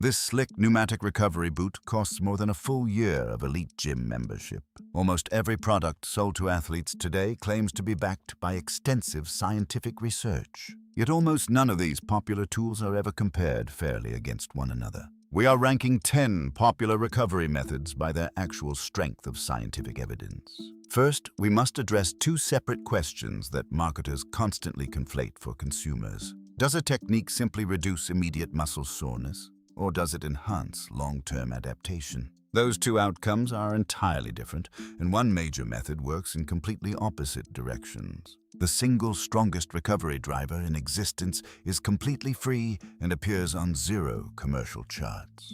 This slick pneumatic recovery boot costs more than a full year of elite gym membership. Almost every product sold to athletes today claims to be backed by extensive scientific research. Yet almost none of these popular tools are ever compared fairly against one another. We are ranking 10 popular recovery methods by their actual strength of scientific evidence. First, we must address two separate questions that marketers constantly conflate for consumers. Does a technique simply reduce immediate muscle soreness, or does it enhance long-term adaptation? Those two outcomes are entirely different, and one major method works in completely opposite directions. The single strongest recovery driver in existence is completely free and appears on 0 commercial charts.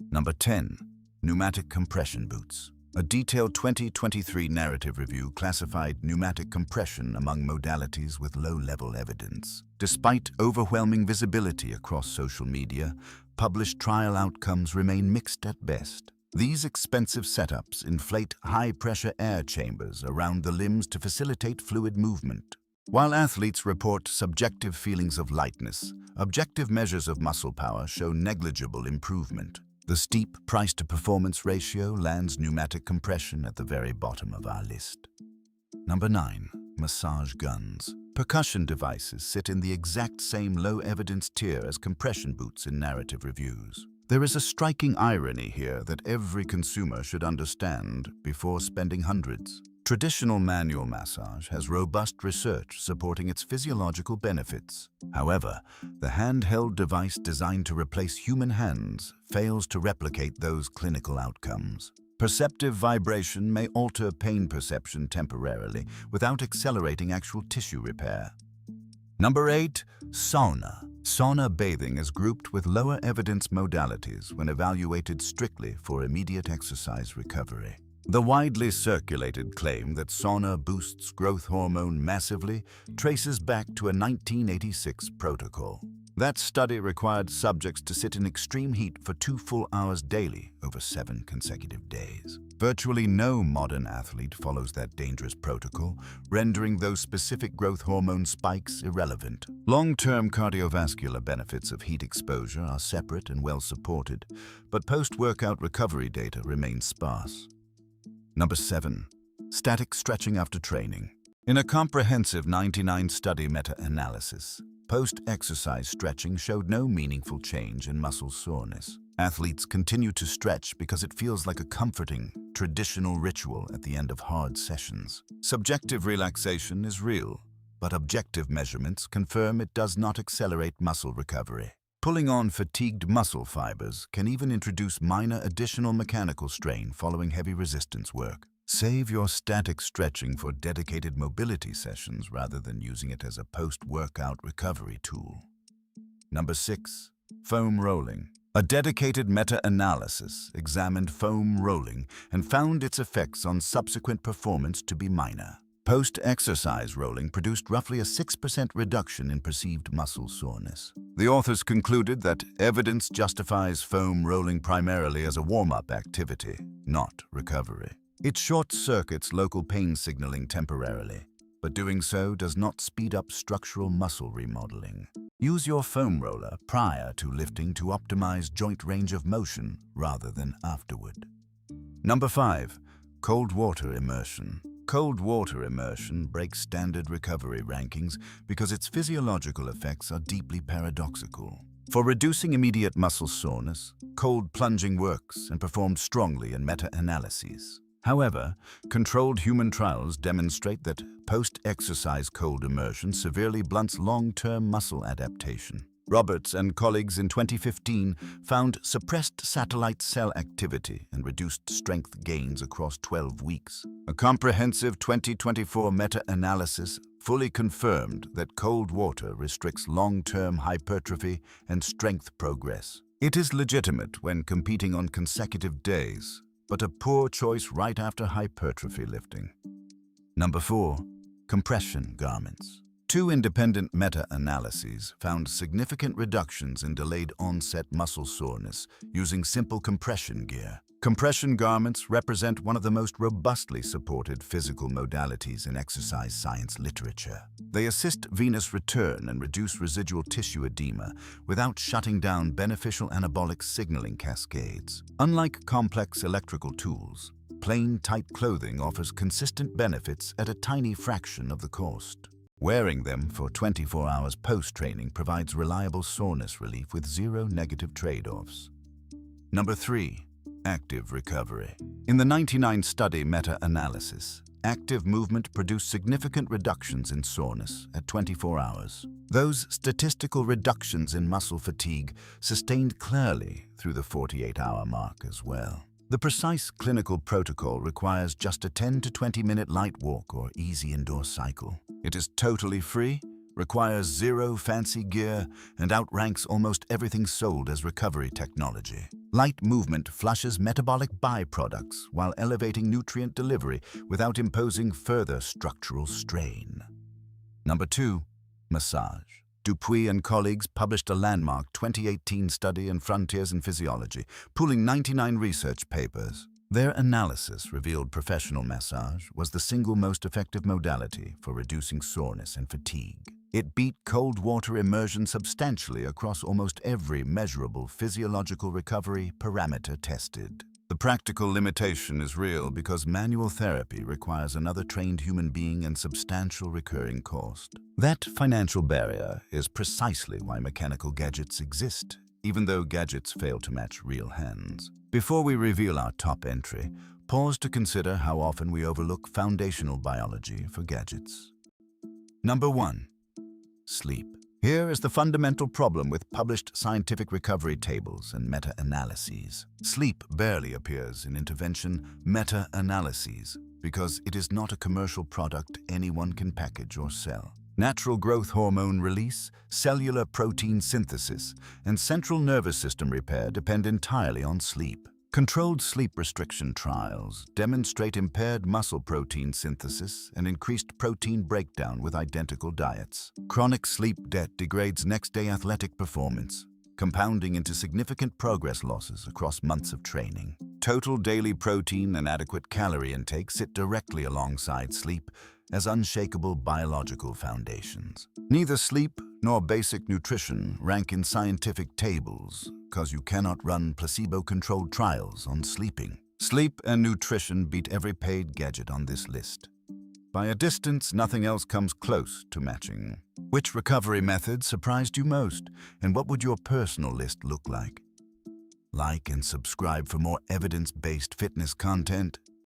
Number 10. Pneumatic compression boots. A detailed 2023 narrative review classified pneumatic compression among modalities with low-level evidence. Despite overwhelming visibility across social media, published trial outcomes remain mixed at best. These expensive setups inflate high-pressure air chambers around the limbs to facilitate fluid movement. While athletes report subjective feelings of lightness, objective measures of muscle power show negligible improvement. The steep price-to-performance ratio lands pneumatic compression at the very bottom of our list. Number 9. Massage guns. Percussion devices sit in the exact same low-evidence tier as compression boots in narrative reviews. There is a striking irony here that every consumer should understand before spending hundreds. Traditional manual massage has robust research supporting its physiological benefits. However, the handheld device designed to replace human hands fails to replicate those clinical outcomes. Perceptive vibration may alter pain perception temporarily without accelerating actual tissue repair. Number 8. Sauna. Sauna bathing is grouped with lower evidence modalities when evaluated strictly for immediate exercise recovery. The widely circulated claim that sauna boosts growth hormone massively traces back to a 1986 protocol. That study required subjects to sit in extreme heat for 2 full hours daily over 7 consecutive days. Virtually no modern athlete follows that dangerous protocol, rendering those specific growth hormone spikes irrelevant. Long-term cardiovascular benefits of heat exposure are separate and well supported, but post-workout recovery data remains sparse. Number 7. Static stretching after training. In a comprehensive 99-study meta-analysis, post-exercise stretching showed no meaningful change in muscle soreness. Athletes continue to stretch because it feels like a comforting, traditional ritual at the end of hard sessions. Subjective relaxation is real, but objective measurements confirm it does not accelerate muscle recovery. Pulling on fatigued muscle fibers can even introduce minor additional mechanical strain following heavy resistance work. Save your static stretching for dedicated mobility sessions rather than using it as a post-workout recovery tool. Number 6. Foam rolling. A dedicated meta-analysis examined foam rolling and found its effects on subsequent performance to be minor. Post-exercise rolling produced roughly a 6% reduction in perceived muscle soreness. The authors concluded that evidence justifies foam rolling primarily as a warm-up activity, not recovery. It short-circuits local pain signaling temporarily, but doing so does not speed up structural muscle remodeling. Use your foam roller prior to lifting to optimize joint range of motion rather than afterward. Number 5. Cold water immersion. Cold water immersion breaks standard recovery rankings because its physiological effects are deeply paradoxical. For reducing immediate muscle soreness, cold plunging works and performed strongly in meta-analyses. However, controlled human trials demonstrate that post-exercise cold immersion severely blunts long-term muscle adaptation. Roberts and colleagues in 2015 found suppressed satellite cell activity and reduced strength gains across 12 weeks. A comprehensive 2024 meta-analysis fully confirmed that cold water restricts long-term hypertrophy and strength progress. It is legitimate when competing on consecutive days, but a poor choice right after hypertrophy lifting. Number 4. Compression garments. 2 independent meta-analyses found significant reductions in delayed onset muscle soreness using simple compression gear. Compression garments represent one of the most robustly supported physical modalities in exercise science literature. They assist venous return and reduce residual tissue edema without shutting down beneficial anabolic signaling cascades. Unlike complex electrical tools, plain, tight clothing offers consistent benefits at a tiny fraction of the cost. Wearing them for 24 hours post-training provides reliable soreness relief with zero negative trade-offs. Number 3. Active recovery. In the 1999 study meta-analysis, active movement produced significant reductions in soreness at 24 hours. Those statistical reductions in muscle fatigue sustained clearly through the 48-hour mark as well. The precise clinical protocol requires just a 10 to 20-minute light walk or easy indoor cycle. It is totally free, requires zero fancy gear, and outranks almost everything sold as recovery technology. Light movement flushes metabolic byproducts while elevating nutrient delivery without imposing further structural strain. Number 2. Massage. Dupuy and colleagues published a landmark 2018 study in Frontiers in Physiology, pooling 99 research papers. Their analysis revealed professional massage was the single most effective modality for reducing soreness and fatigue. It beat cold water immersion substantially across almost every measurable physiological recovery parameter tested. The practical limitation is real because manual therapy requires another trained human being and substantial recurring cost. That financial barrier is precisely why mechanical gadgets exist, even though gadgets fail to match real hands. Before we reveal our top entry, pause to consider how often we overlook foundational biology for gadgets. Number 1. Sleep. Here is the fundamental problem with published scientific recovery tables and meta-analyses. Sleep barely appears in intervention meta-analyses because it is not a commercial product anyone can package or sell. Natural growth hormone release, cellular protein synthesis, and central nervous system repair depend entirely on sleep. Controlled sleep restriction trials demonstrate impaired muscle protein synthesis and increased protein breakdown with identical diets. Chronic sleep debt degrades next-day athletic performance, compounding into significant progress losses across months of training. Total daily protein and adequate calorie intake sit directly alongside sleep as unshakable biological foundations. Neither sleep nor basic nutrition rank in scientific tables because you cannot run placebo-controlled trials on sleeping. Sleep and nutrition beat every paid gadget on this list. By a distance, nothing else comes close to matching. Which recovery method surprised you most, and what would your personal list look like? Like and subscribe for more evidence-based fitness content.